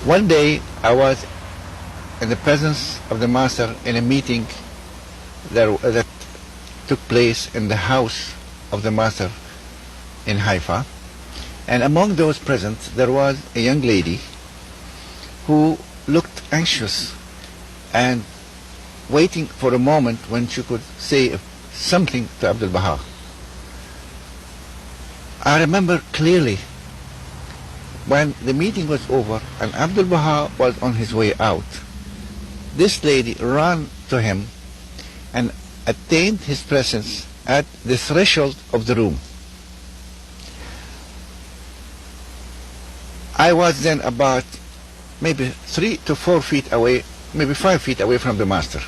One day I was in the presence of the Master in a meeting that took place in the house of the Master in Haifa, and among those present there was a young lady who looked anxious and waiting for a moment when she could say something to Abdù'L-Bahá. I remember clearly when the meeting was over and Abdù'L-Bahá was on his way out, this lady ran to him and attained his presence at the threshold of the room. I was then about maybe 3 to 4 feet away, maybe 5 feet away from the Master.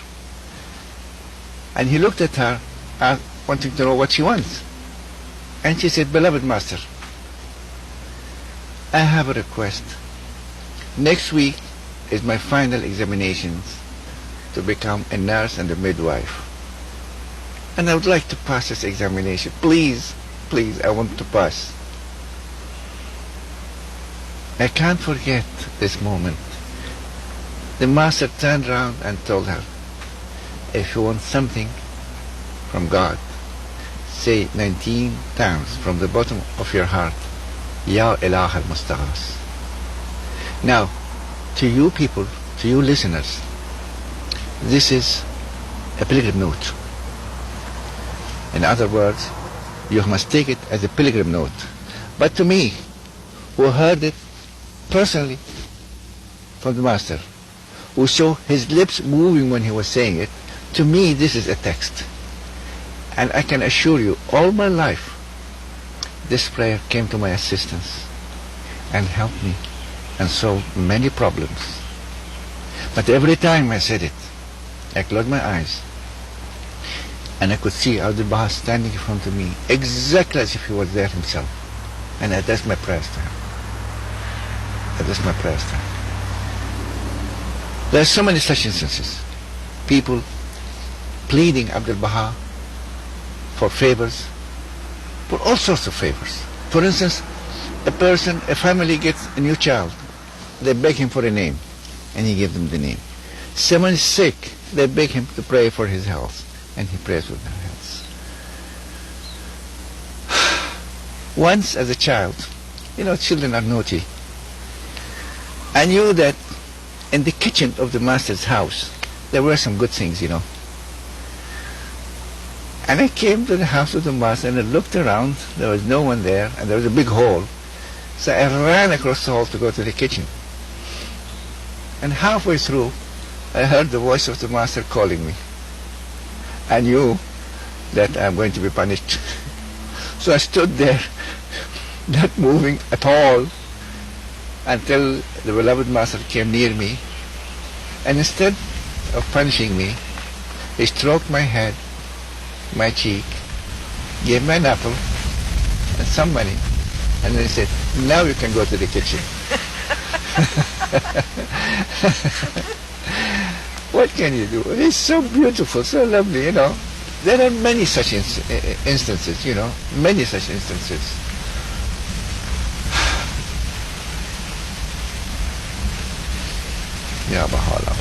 And he looked at her, wanting to know what she wants. And she said, "Beloved Master, I have a request. Next week is my final examinations to become a nurse and a midwife. And I would like to pass this examination. Please, please, I want to pass." I can't forget this moment. The Master turned around and told her, "If you want something from God, say 19 times from the bottom of your heart, Ya Ilah al-Mustaghas." Now, to you people, to you listeners, this is a pilgrim note. In other words, you must take it as a pilgrim note. But to me, who heard it personally from the Master, who saw his lips moving when he was saying it, to me this is a text. And I can assure you, all my life, this prayer came to my assistance and helped me and solved many problems. But every time I said it, I closed my eyes and I could see Abdù'L-Bahá standing in front of me, exactly as if he was there himself. And I addressed my prayers to him. That's my prayers to him. There are so many such instances. People pleading Abdù'L-Bahá for favors, for all sorts of favors. For instance, a family gets a new child. They beg him for a name, and he gives them the name. Someone is sick. They beg him to pray for his health, and he prays with their health. Once as a child, children are naughty. I knew that in the kitchen of the Master's house, there were some good things, And I came to the house of the Master and I looked around. There was no one there, and there was a big hall. So I ran across the hall to go to the kitchen. And halfway through, I heard the voice of the Master calling me. I knew that I'm going to be punished. So I stood there, not moving at all, until the beloved Master came near me. And instead of punishing me, he stroked my head, my cheek, gave me an apple and some money, and then he said, "Now you can go to the kitchen." What can you do? It's so beautiful, so lovely, There are many such instances, many such instances. Ya Baha.